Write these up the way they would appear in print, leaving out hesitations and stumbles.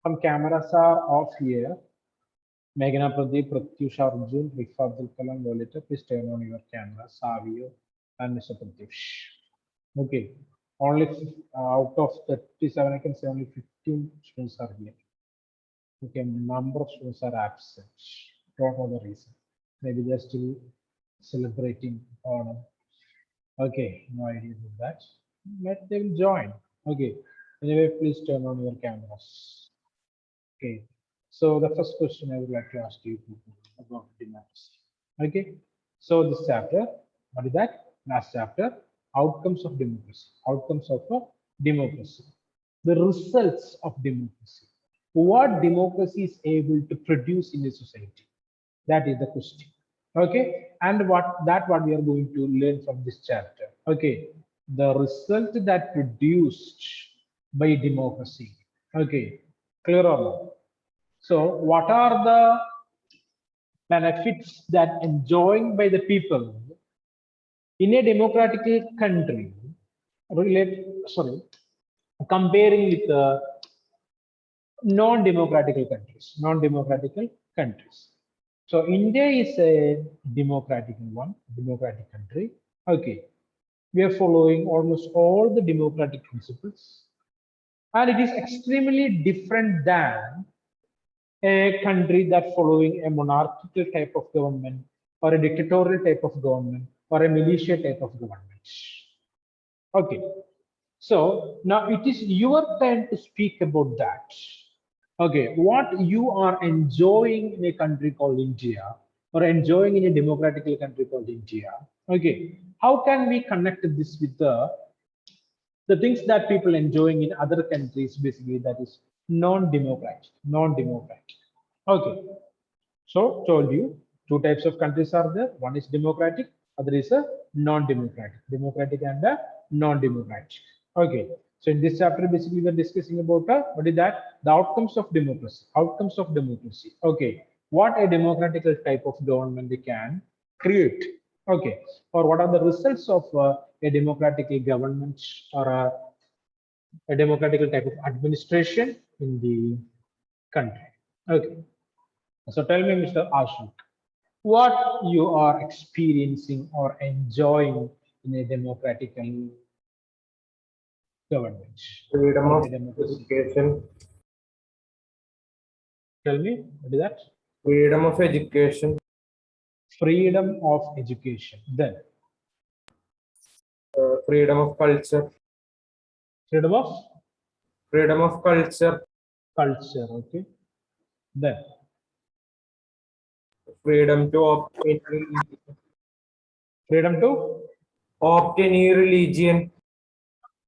Some cameras are off here. Meghna Pradeep, Pratyush Arjun, Rifa Abdul Kalam, Lolita, please turn on your camera. Savio and Mr. Pratyush. Okay. Only out of 37, I can say only 15 students are here. Okay, number of students are absent. Don't know the reason. Maybe they're still celebrating Onam. Okay, no idea about that. Let them join. Okay. Anyway, please turn on your cameras. Okay. So the first question I would like to ask you about democracy. Okay. So this chapter, what is that? Last chapter, outcomes of democracy. Outcomes of a democracy. The results of democracy. What democracy is able to produce in a society. That is the question. Okay. And what we are going to learn from this chapter. Okay. The result that produced by democracy. Okay. Clear or not? So what are the benefits that enjoying by the people in a democratic country comparing with the non-democratic countries. So India is a democratic country. Okay. We are following almost all the democratic principles. And it is extremely different than a country that following a monarchical type of government or a dictatorial type of government or a militia type of government. Okay. So now it is your turn to speak about that. Okay, what you are enjoying in a country called India or enjoying in a democratic country called India. Okay, how can we connect this with the things that people enjoying in other countries, basically that is non-democratic. Okay, so told you two types of countries are there. One is democratic, other is a democratic and a non-democratic. Okay, so in this chapter, basically we're discussing about what is that? The outcomes of democracy. Okay, what a democratic type of government they can create. Okay, or what are the results of a democratic government or a democratic type of administration in the country. Okay. So tell me, Mr. Ashok, what you are experiencing or enjoying in a democratic government Freedom or of a democracy. education. Tell me, what is that? Freedom of education. Freedom of education. Then Freedom of culture. freedom of Freedom of culture. culture. Okay. Then Freedom to opt any religion.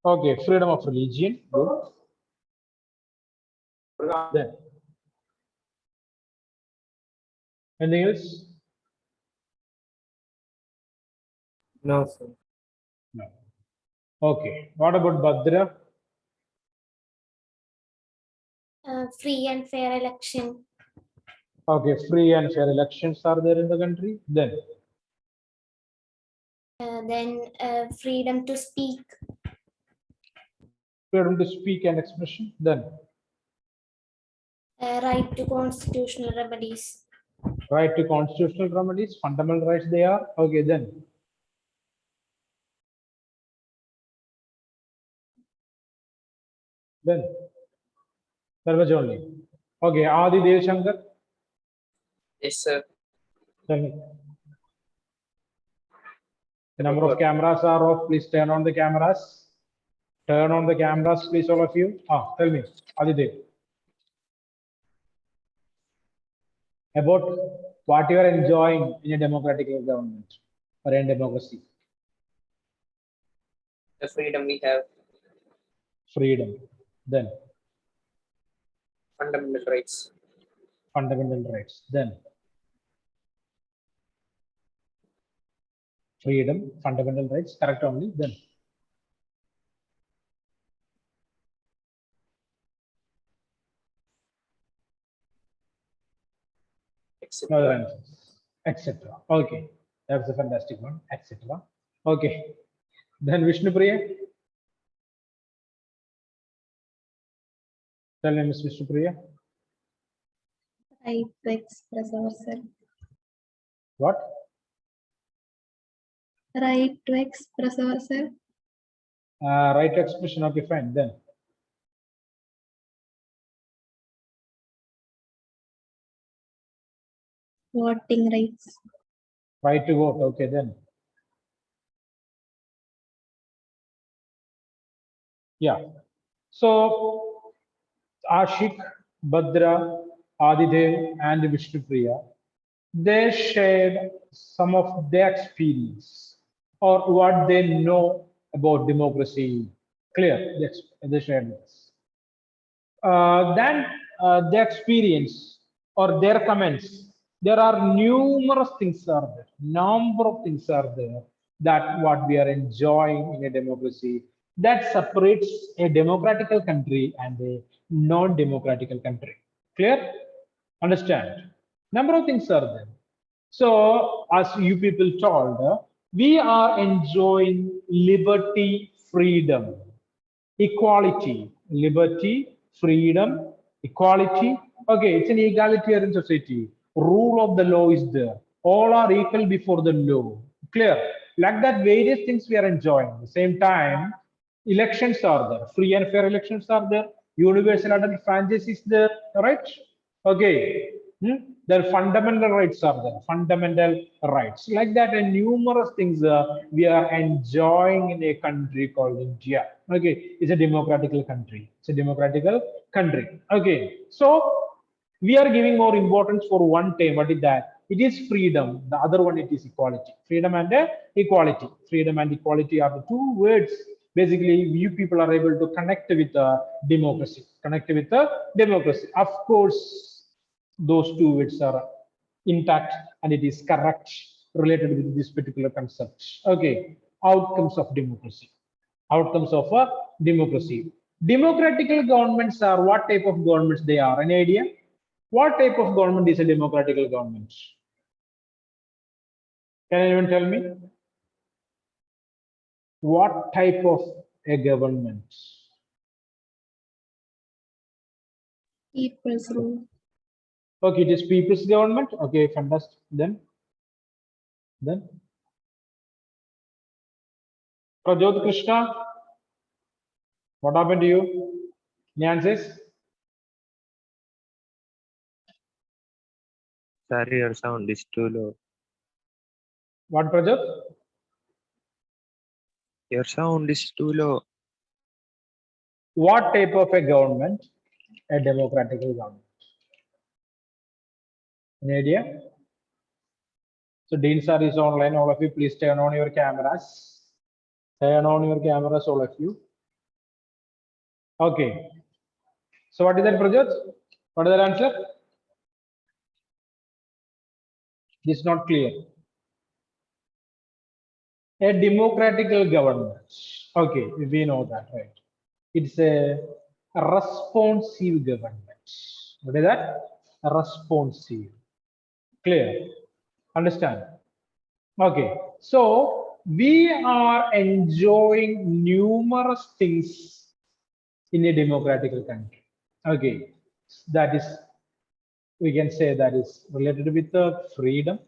okay, freedom of religion. Good. Then anything else? No, sir. No. Okay. What about Bhadra? Free and fair election. Okay, free and fair elections are there in the country. Then Freedom to speak. freedom to speak and expression. Then Right to constitutional remedies. right to constitutional remedies, fundamental rights they are. Okay, then that was only. Okay, Adi Dev Shankar. Yes, sir. Tell me. The number of cameras are off. Please turn on the cameras. Turn on the cameras, please, all of you. Tell me, Adi Dev. About what you are enjoying in a democratic government or in democracy. The freedom we have, Freedom. Then fundamental rights, fundamental rights. Then freedom, fundamental rights, correct only. Then etc. etc. Okay, that's a fantastic one, etc. Okay, then Vishnu Priya. Tell me, Ms. Vishnupriya. Right to express ourselves. What? Right to express ourselves. Right expression. Okay, fine. Then Voting rights. right to vote. Okay, then. Yeah. So Ashik, Badra, Adidev, and Vishnupriya, they shared some of their experience or what they know about democracy. Clear? Yes, they shared this. Then their experience or their comments. There are numerous things are there, number of things are there that what we are enjoying in a democracy that separates a democratical country and a non-democratical country. Clear? Understand? Number of things are there. So, as you people told, we are enjoying liberty, freedom, equality, liberty, freedom, equality. Okay, it's an egalitarian society. Rule of the law is there. All are equal before the law. Clear? Like that, various things we are enjoying. At the same time, elections are there. Free and fair elections are there. Universal adult franchise is there. Right? Okay. Their fundamental rights are there. Fundamental rights. Like that, and numerous things we are enjoying in a country called India. Okay. It's a democratical country. It's a democratical country. Okay. So we are giving more importance for one term. What is that? It is freedom. The other one, it is equality. Freedom and equality. Freedom and equality are the two words. Basically, you people are able to connect with democracy. Connect with democracy. Of course, those two words are intact and it is correct related with this particular concept. Okay, outcomes of democracy. Outcomes of a democracy. Democratical governments are what type of governments they are? Any idea? What type of government is a democratical government? Can anyone tell me? What type of a government? People's rule. Okay, it is people's government. Okay, fantastic. Then Prajot Krishna, what happened to you? Nyansis? Sorry, your sound is too low. What, Prajot? Your sound is too low. What type of a government? A democratical government. Any idea? So Dean sir is online. All of you, please turn on your cameras. Turn on your cameras, all of you. Okay. So what is that, Prajot? What is that answer? This is not clear. A democratical government. Okay, we know that, right? It's a responsive government. What is that? A responsive. Clear? Understand? Okay, so we are enjoying numerous things in a democratical country. Okay, that is, we can say that is related with the freedom,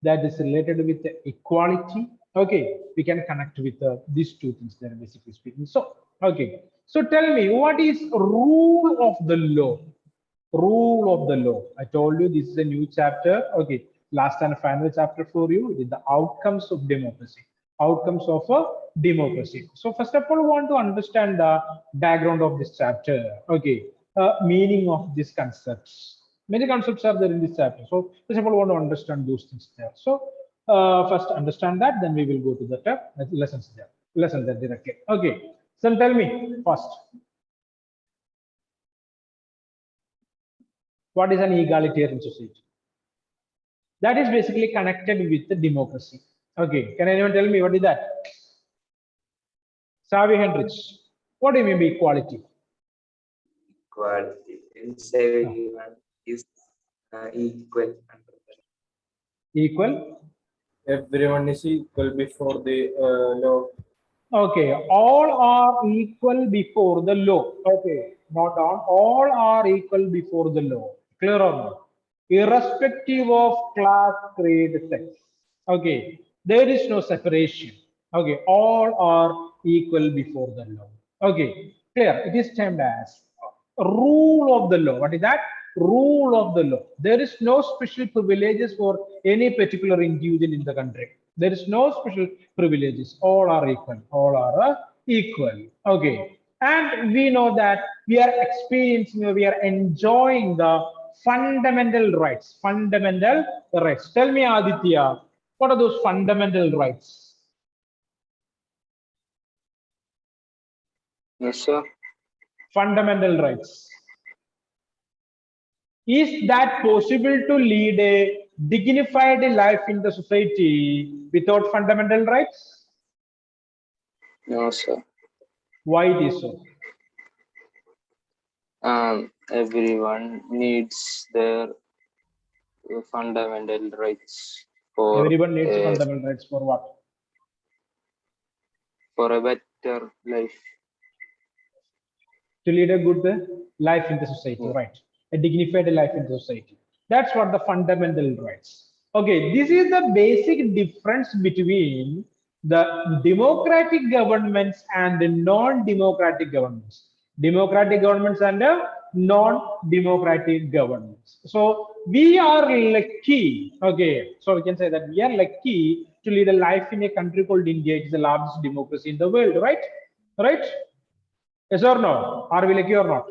that is related with the equality. Okay, we can connect with these two things there, basically speaking. So, okay, so tell me, what is rule of the law? Rule of the law. I told you this is a new chapter. Okay, last and final chapter for you is the outcomes of democracy. Outcomes of a democracy. So first of all, we want to understand the background of this chapter. Okay, meaning of these concepts. Many concepts are there in this chapter. So first of all, we want to understand those things there. So first understand that, then we will go to the lessons there. Lesson there directly. Okay. So tell me first. What is an egalitarian society? That is basically connected with the democracy. Okay, can anyone tell me what is that? Savi Hendrich, what do you mean by equality? Equality means everyone is equal under the Equal? Everyone is equal before the law. Okay, all are equal before the law. Okay, not down. All are equal before the law. Clear or not? Irrespective of class, creed, sex. Okay, there is no separation. Okay, all are equal before the law. Okay, clear. It is termed as rule of the law. What is that? Rule of the law. There is no special privileges for any particular individual in the country. There is no special privileges. All are equal. All are equal. Okay. And we know that we are experiencing, we are enjoying the fundamental rights. Fundamental rights. Tell me, Aditya, what are those fundamental rights? Yes, sir. Fundamental rights. Is that possible to lead a dignified life in the society without fundamental rights? No, sir. Why it is so? Everyone needs their fundamental rights for Everyone needs fundamental rights for what? for a better life. To lead a good life in the society, right? A dignified life in the society. That's what the fundamental rights. Okay, this is the basic difference between the democratic governments and the non-democratic governments. Democratic governments and non-democratic governments. So we are lucky, okay, so we can say that we are lucky to lead a life in a country called India. It is the largest democracy in the world, right? Right? Yes or no? Are we lucky or not?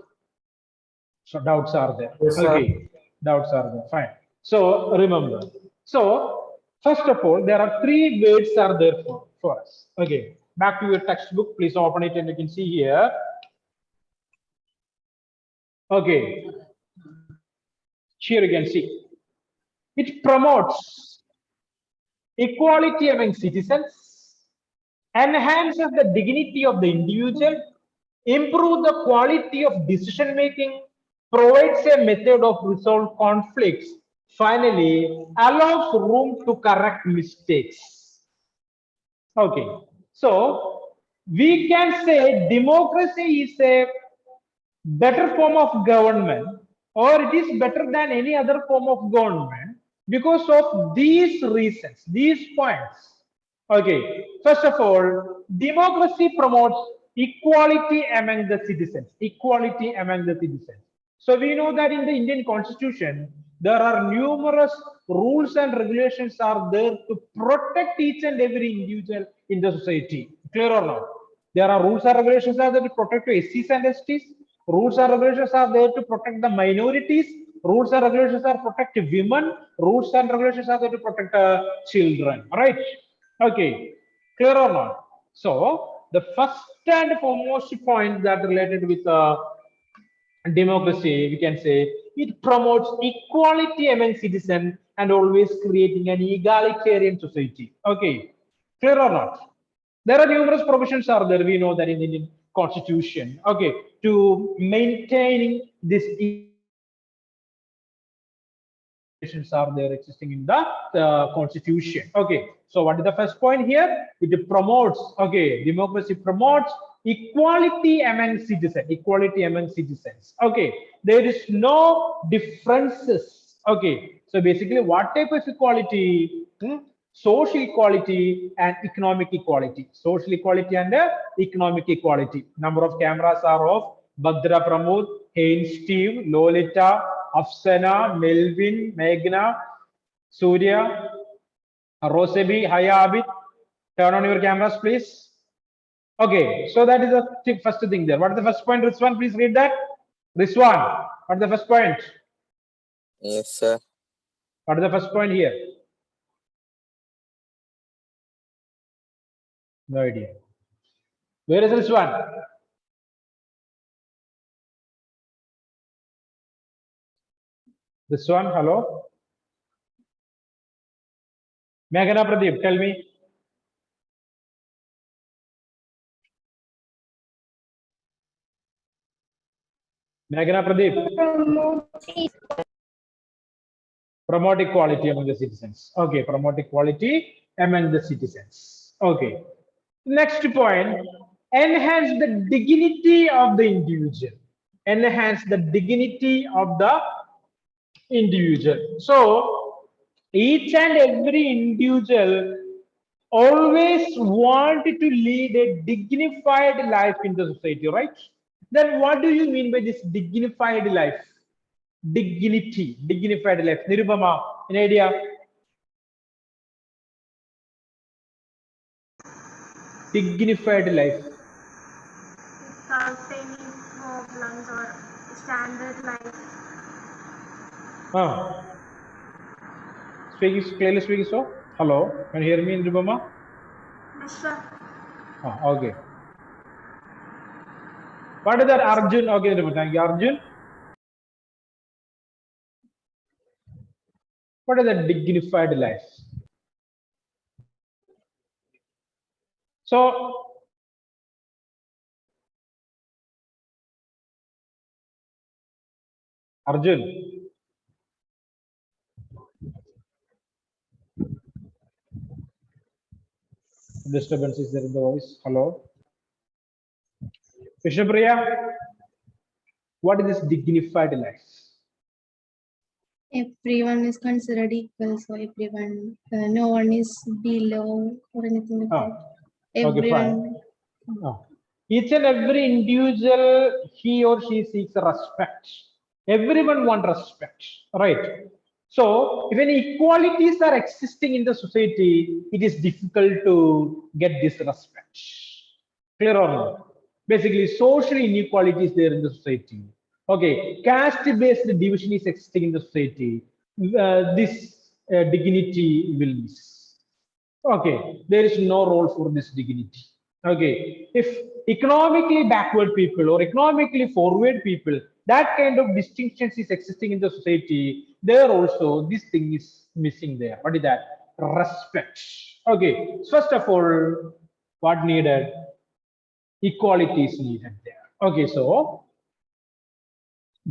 So doubts are there. Yes, sir. Okay, doubts are there. Fine. So remember. So first of all, there are three words are there for us. Okay. Back to your textbook. Please open it and you can see here. Okay. Here you can see. It promotes equality among citizens, enhances the dignity of the individual, improve the quality of decision making, provides a method of resolve conflicts, finally allows room to correct mistakes. Okay, so we can say democracy is a better form of government, or it is better than any other form of government because of these reasons, these points. Okay, first of all, democracy promotes equality among the citizens. Equality among the citizens. So we know that in the Indian Constitution, there are numerous rules and regulations are there to protect each and every individual in the society. Clear or not? There are rules and regulations are there to protect SCs and STs. Rules and regulations are there to protect the minorities. Rules and regulations are to protect women. Rules and regulations are there to protect children. Right? Okay. Clear or not? So the first and foremost point that related with democracy, we can say it promotes equality among citizens and always creating an egalitarian society. Okay, clear or not? There are numerous provisions are there. We know that in the Indian Constitution. Okay, to maintaining this are there existing in the Constitution. Okay, so what is the first point here? It promotes, okay, democracy promotes equality among citizens. Equality among citizens. Okay, there is no differences. Okay, so basically, what type of equality? Social equality and economic equality. Social equality and economic equality. Number of cameras are of Bhadra Pramod, Hein Steve, Lolita, Afsana, Melvin, Meghna, Surya, Rosebi, Hayabit. Turn on your cameras, please. Okay, so that is the first thing there. What is the first point, Rizwan? Please read that. Rizwan, what is the first point? Yes, sir. What is the first point here? No idea. Where is Rizwan? Rizwan, hello? Meghana Pradeep, tell me. Meghana Pradeep. Promote equality among the citizens. Okay, promote equality among the citizens. Okay. Next point, enhance the dignity of the individual. enhance the dignity of the individual. So each and every individual always want to lead a dignified life in the society, right? Then what do you mean by this dignified life? Dignity, dignified life. Nirupama, an idea? Dignified life. Without any problems or standard life. Speaking clearly, speaking so. Hello, can you hear me, Nirupama? Yes, sir. Okay. What is that, Arjun? Okay, Nirupama, thank you, Arjun. What is a dignified life? So, Arjun, disturbance is there in the voice. Hello, Vishnupriya, what is this dignified life? Everyone is considered equal, so everyone, no one is below or anything like that. Okay, fine. Everyone. Each and every individual, he or she seeks respect. Everyone wants respect, right? So, if any equalities are existing in the society, it is difficult to get this respect. Clear or not? Basically, social inequality is there in the society. Okay, caste-based division is existing in the society. This dignity will miss. Okay, there is no role for this dignity. Okay, if economically backward people or economically forward people, that kind of distinctions is existing in the society, there also this thing is missing there. What is that? Respect. Okay, first of all, what needed? Equality is needed there. Okay, so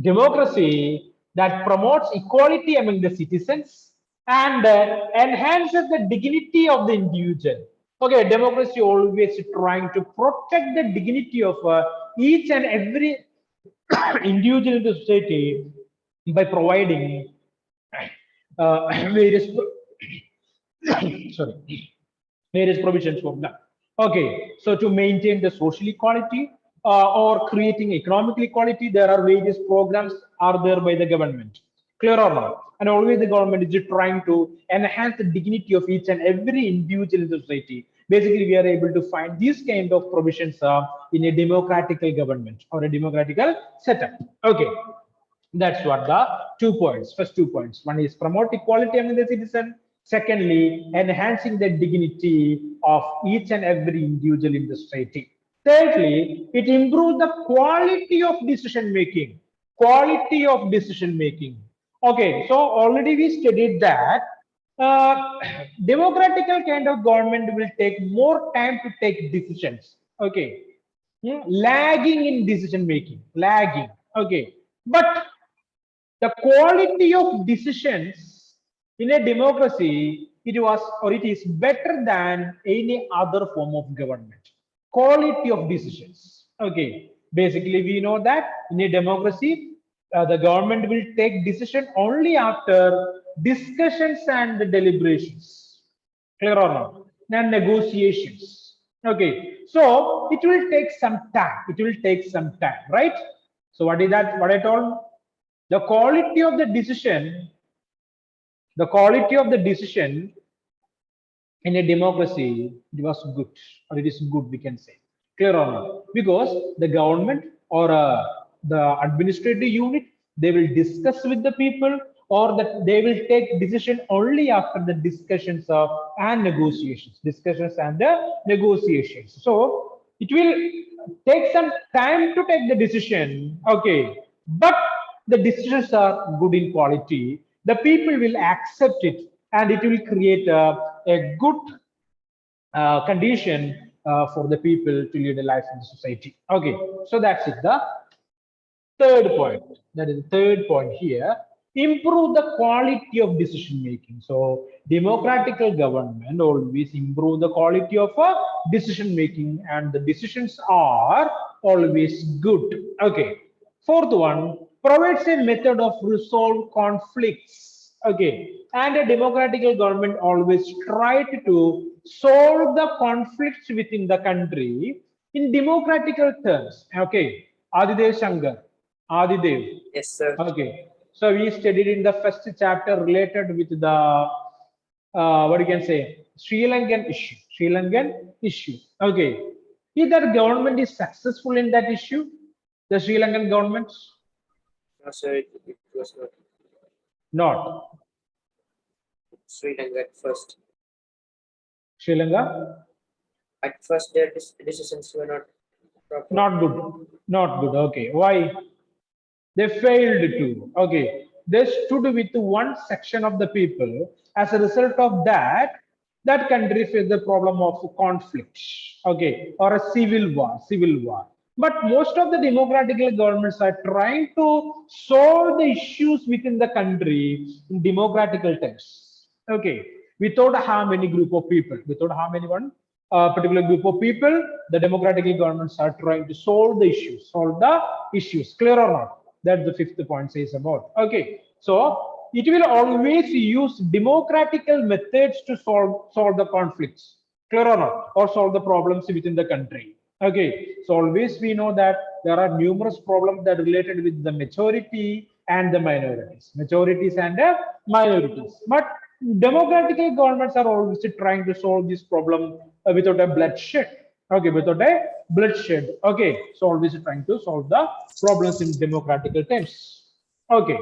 democracy that promotes equality among the citizens and enhances the dignity of the individual. Okay, democracy always trying to protect the dignity of each and every individual in the society by providing various sorry, various provisions for that. Okay, so to maintain the social equality or creating economic equality, there are various programs are there by the government. Clear or not? And always the government is trying to enhance the dignity of each and every individual in the society. Basically, we are able to find these kind of provisions in a democratical government or a democratical setup. Okay, that's what the 2 points. First 2 points. One is promote equality among the citizen. Secondly, enhancing the dignity of each and every individual in the society. Thirdly, it improves the quality of decision making. Quality of decision making. Okay, so already we studied that democratical kind of government will take more time to take decisions. Okay, lagging in decision making, lagging. Okay, but the quality of decisions in a democracy, it was or it is better than any other form of government. Quality of decisions. Okay, basically we know that in a democracy, the government will take decision only after discussions and deliberations. Clear or not? And negotiations. Okay, so it will take some time. It will take some time, right? So what is that? What I told? The quality of the decision, the quality of the decision in a democracy, it was good, or it is good, we can say. Clear or not? Because the government or the administrative unit, they will discuss with the people, or that they will take decision only after the discussions of and negotiations, discussions and the negotiations. So it will take some time to take the decision. Okay, but the decisions are good in quality. The people will accept it, and it will create a good condition for the people to lead a life in the society. Okay, so that's it. The third point, that is the third point here, improve the quality of decision making. So democratical government always improve the quality of decision making, and the decisions are always good. Okay, Fourth one, provides a method of resolve conflicts. Okay, and a democratical government always tried to solve the conflicts within the country in democratical terms. Okay, Adidev Shankar, Adidev. Yes, sir. Okay, so we studied in the first chapter related with the what you can say Sri Lankan issue. Sri Lankan issue. Okay, if that government is successful in that issue, the Sri Lankan government No, sir. It was not. not. Sri Lanka at first. Sri Lanka At first, their decisions were not proper. not good. Not good. Okay, why? They failed to. Okay, they stood with one section of the people. As a result of that, that country faced the problem of conflict. Okay, or a civil war. Civil war. But most of the democratic governments are trying to solve the issues within the country in democratical terms. Okay, without harm any group of people, without harm anyone, a particular group of people, the democratic governments are trying to solve the issues, Clear or not? That's the fifth point says about. Okay, so it will always use democratical methods to solve the conflicts. Clear or not? Or solve the problems within the country. Okay, so always we know that there are numerous problems that are related with the majority and the minorities, But democratic governments are always trying to solve this problem without a bloodshed. Okay, without a bloodshed. Okay, so always trying to solve the problems in democratic terms. Okay,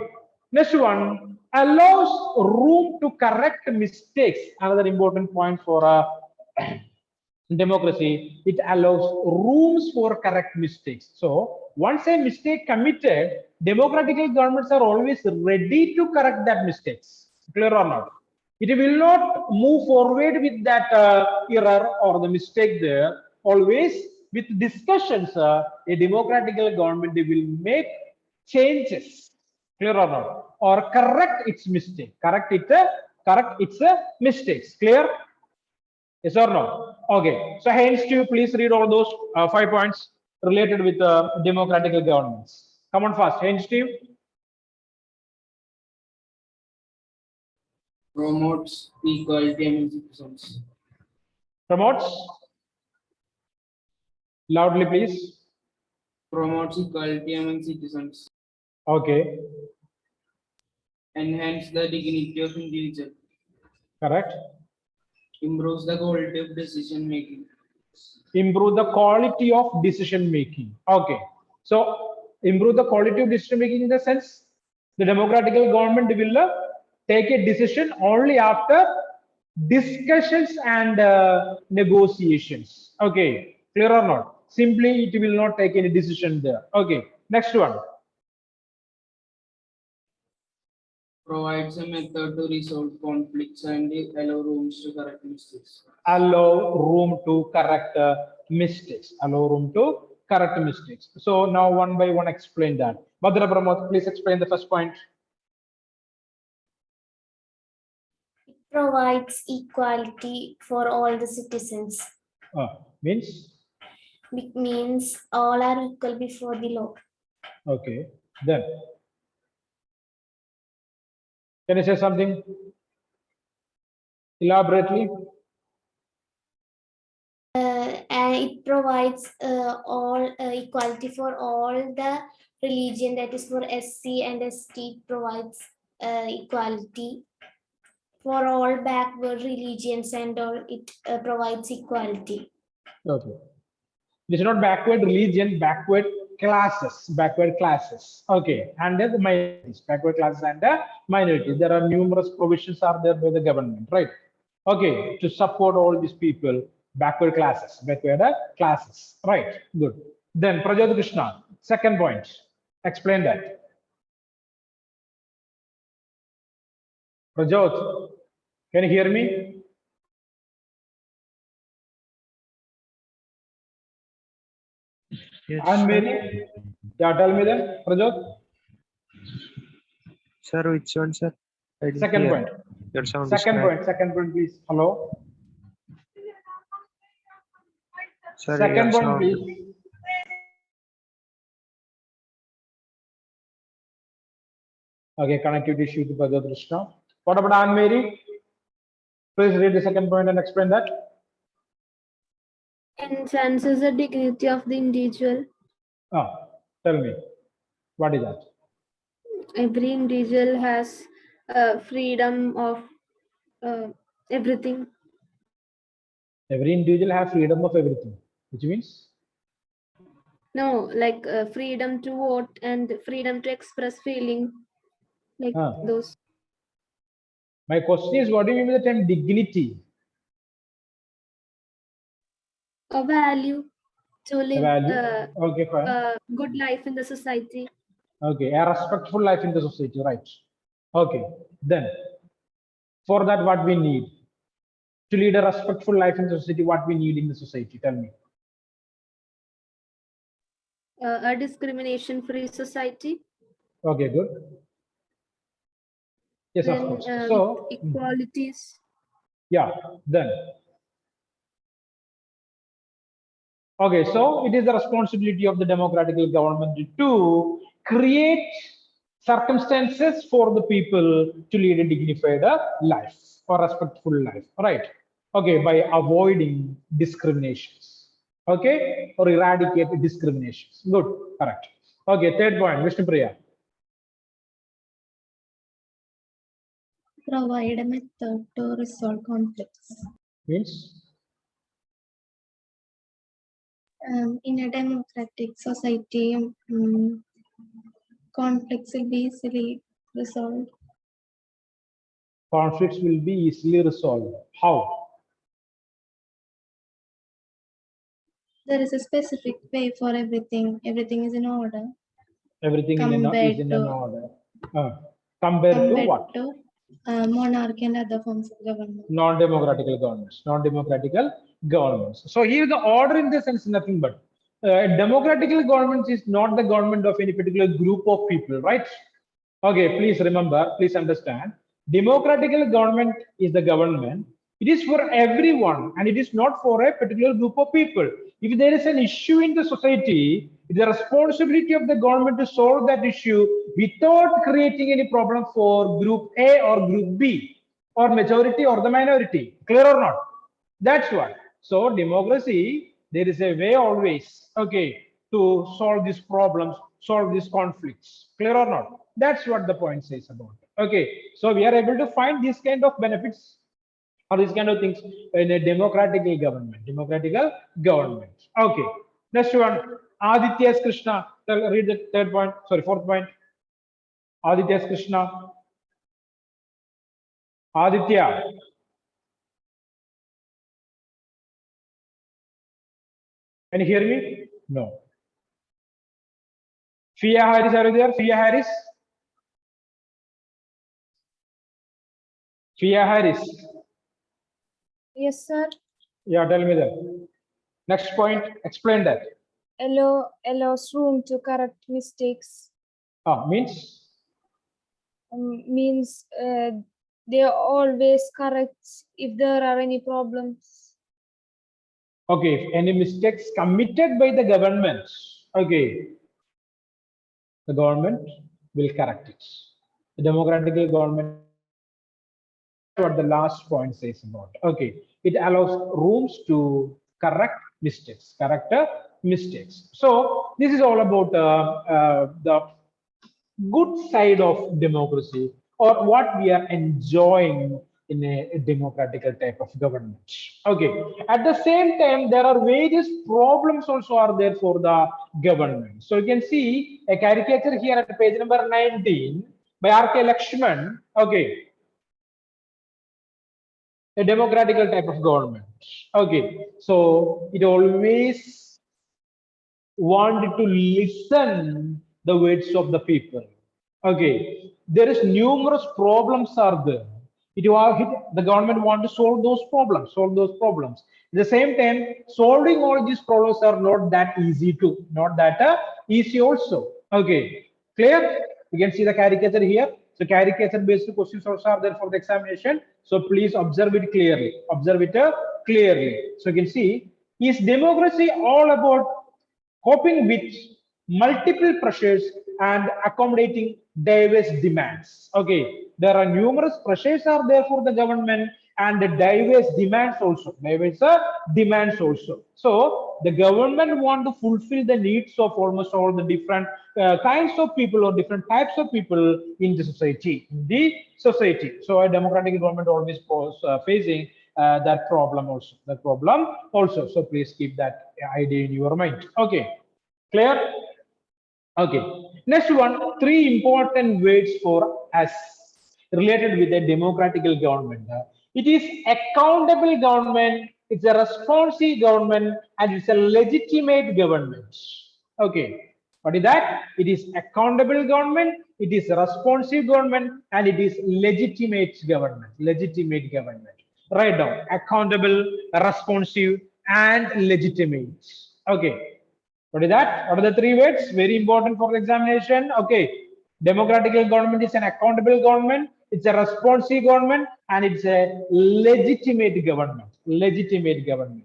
next one, allows room to correct mistakes. Another important point for democracy, it allows rooms for correct mistakes. So once a mistake committed, democratic governments are always ready to correct that mistakes. Clear or not? It will not move forward with that error or the mistake there. Always with discussions, a democratic government will make changes. Clear or not? Or correct its mistake. Correct its mistakes. Clear? Yes or no? Okay. So hence to please read all those 5 points related with democratic governments. Come on fast. Hence Steve. Promotes equality among citizens. Promotes. Loudly, please. Promotes equality among citizens. Okay. Enhance the dignity of individual. Correct. Improves the quality of decision making. Improve the quality of decision making. Okay. So improve the quality of decision making in the sense the democratic government will take a decision only after discussions and negotiations. Okay. Clear or not? Simply it will not take any decision there. Okay. Next one. Provides a method to resolve conflicts and allow rooms to correct mistakes. Allow room to correct mistakes. Allow room to correct mistakes. So now one by one explain that. Bhadra Pramod, please explain the first point. It provides equality for all the citizens. Means? It means all are equal before the law. Okay. Then. Can you say something elaborately? And it provides all equality for all the religion, that is for SC and ST. It provides equality for all backward religions and all. It provides equality. Okay. This is not backward religion, backward classes. Okay. And then the minorities, backward classes and the minorities. There are numerous provisions are there by the government, right? Okay. To support all these people, backward classes, right? Good. Then Prajot Krishna, second point. Explain that. Prajot, can you hear me? Yes, And sir. Mary, yeah, tell me then, Prajot. Sir, which one, sir? I didn't Second hear. point. Your sound is Second cracked. point, please. Hello. Sir, Second your point, sound. please. Okay, connectivity issue to Bhagavad Krishna. What about Anne Mary? Please read the second point and explain that. Enhances the dignity of the individual. Tell me, what is that? Every individual has freedom of everything. Every individual has freedom of everything, which means No, like freedom to vote and freedom to express feeling, like those. my question is, what do you mean by the term dignity? A value to live Value. Okay, fine. a good life in the society. Okay, a respectful life in the society, right? Okay, then for that, what we need to lead a respectful life in the society, what we need in the society? Tell me. A discrimination-free society. Okay, good. Yes, of Then course. with So, equalities. yeah, then. Okay, so it is the responsibility of the democratic government to create circumstances for the people to lead a dignified life or respectful life, right? Okay, by avoiding discriminations, okay, or eradicate discriminations. Good, correct. Okay, third point, Vishnu Priya. Provide a method to resolve conflicts. Means In a democratic society, conflicts will be easily resolved. conflicts will be easily resolved. How? There is a specific way for everything. Everything is in order. Everything is in an order. Compared to what? To monarchy and other forms of government. Non-democratical governments. Non-democratical governments. So here the order in the sense is nothing but democratical government is not the government of any particular group of people, right? Okay, please remember, please understand. Democratical government is the government. It is for everyone and it is not for a particular group of people. If there is an issue in the society, it is the responsibility of the government to solve that issue without creating any problem for group A or group B or majority or the minority. Clear or not? That's what. So democracy, there is a way always, okay, to solve these problems, solve these conflicts. Clear or not? That's what the point says about it. Okay, so we are able to find these kind of benefits or these kind of things in a democratical government. Democratical government. Okay, next one. Aditya's Krishna. Read the third point. Sorry, fourth point. Aditya's Krishna. Aditya. Can you hear me? No. Fia Harris, are you there? Fia Harris? Fia Harris. Yes, sir. Yeah, tell me that. Next point, explain that. Allows room to correct mistakes. Means? Means they always correct if there are any problems. Okay, if any mistakes committed by the government, okay, the government will correct it. The democratic government, what the last point says about. Okay, it allows rooms to correct mistakes, mistakes. So this is all about the good side of democracy or what we are enjoying in a democratic type of government. Okay, at the same time there are various problems also are there for the government. So you can see a caricature here at page number 19 by R.K. Lakshman. Okay, a democratical type of government. Okay, so it always wanted to listen the words of the people. Okay, there is numerous problems are there. The government want to solve those problems, At the same time, solving all these problems are not that easy too, not that easy also. Okay, clear? You can see the caricature here. So caricature based questions also are there for the examination. So please observe it clearly. Observe it clearly. So you can see, is democracy all about coping with multiple pressures and accommodating diverse demands. Okay, there are numerous pressures are there for the government and the diverse demands also. Diverse demands also. So the government want to fulfill the needs of almost all the different kinds of people or different types of people in the society. So a democratic government always facing that problem also. So please keep that idea in your mind. Okay, clear? Okay, next one, three important words for us related with a democratical government. It is accountable government, it's a responsive government, and it's a legitimate government. Okay, what is that? It is accountable government, it is a responsive government, and it is legitimate government. Legitimate government. Write down accountable, responsive, and legitimate. Okay. What is that? What are the three words? Very important for the examination. Okay. Democratic government is an accountable government, it's a responsive government, and it's a legitimate government. Legitimate government.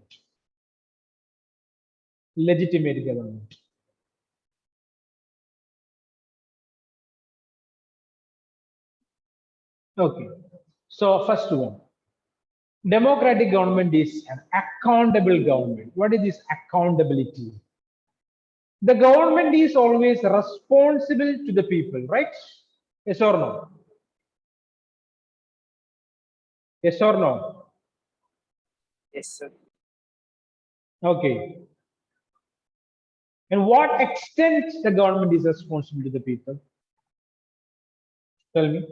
Legitimate government. Okay. So first one. Democratic government is an accountable government. What is this accountability? The government is always responsible to the people, right? Yes or no? Yes or no? Yes, sir. Okay. And what extent the government is responsible to the people? Tell me.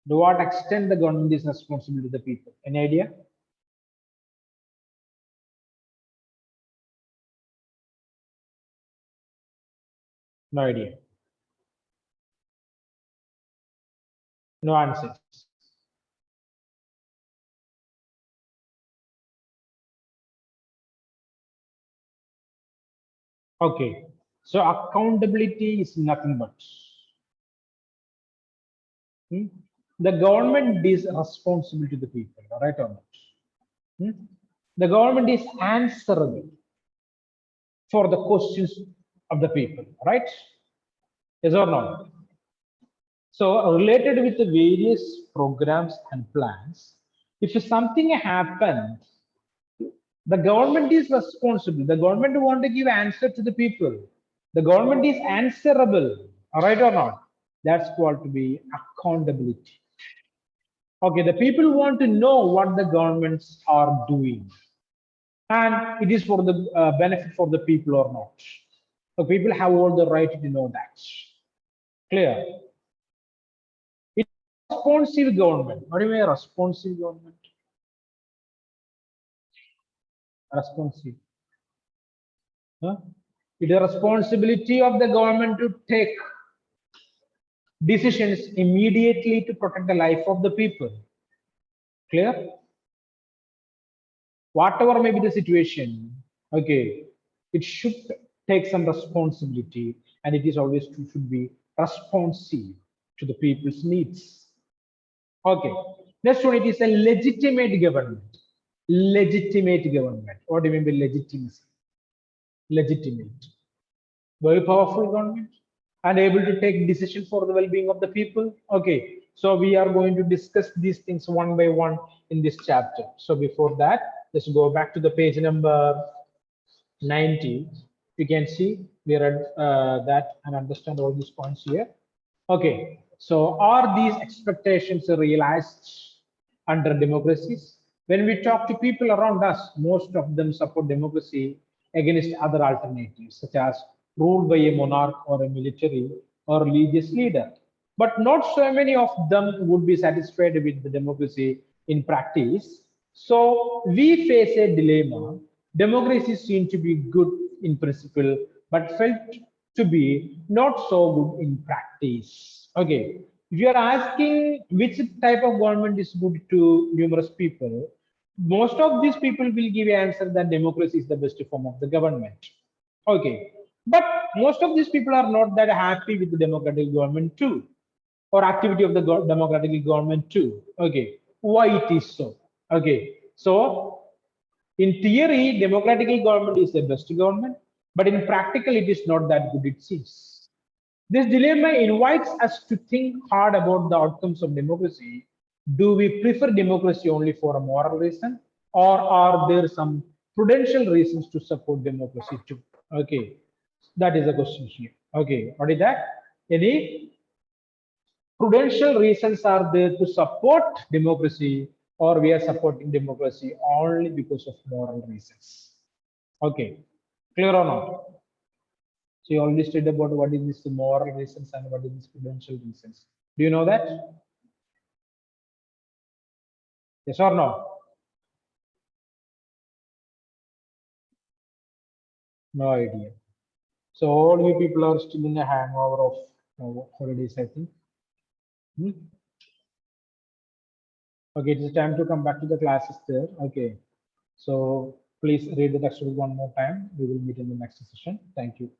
To what extent the government is responsible to the people? Any idea? No idea. No answers. Okay. So accountability is nothing but the government is responsible to the people, right or not? The government is answerable for the questions of the people, right? Yes or no? So related with the various programs and plans, if something happens, the government is responsible. The government want to give answer to the people. The government is answerable, right or not? That's called to be accountability. Okay, the people want to know what the governments are doing, and it is for the benefit for the people or not. So people have all the right to know that. Clear? It's a responsive government. What do you mean responsive government? Responsive. Huh? It is a responsibility of the government to take decisions immediately to protect the life of the people. Clear? Whatever may be the situation, okay, it should take some responsibility, and it is always should be responsive to the people's needs. Okay, next one, it is a legitimate government. Legitimate government. What do you mean by legitimacy? Legitimate. Very powerful government and able to take decisions for the well-being of the people. Okay, so we are going to discuss these things one by one in this chapter. So before that, let's go back to the page number 90. You can see we read that and understand all these points here. Okay, so are these expectations realized under democracies? When we talk to people around us, most of them support democracy against other alternatives, such as ruled by a monarch or a military or religious leader. But not so many of them would be satisfied with the democracy in practice. So we face a dilemma. Democracy seems to be good in principle, but felt to be not so good in practice. Okay, if you are asking which type of government is good to numerous people, most of these people will give an answer that democracy is the best form of the government. Okay, but most of these people are not that happy with the democratic government too, or activity of the democratic government too. Okay, why it is so? Okay, so in theory, democratic government is the best government, but in practical, it is not that good, it seems. This dilemma invites us to think hard about the outcomes of democracy. Do we prefer democracy only for a moral reason, or are there some prudential reasons to support democracy too? Okay, that is the question here. Okay, what is that? Any prudential reasons are there to support democracy, or we are supporting democracy only because of moral reasons? Okay, clear or not? So you already studied about what is this moral reasons and what is this prudential reasons. Do you know that? Yes or no? No idea. So all you people are still in a hangover of holidays, I think. Hmm? Okay, it is time to come back to the classes there. Okay. So please read the textbook one more time. We will meet in the next session. Thank you.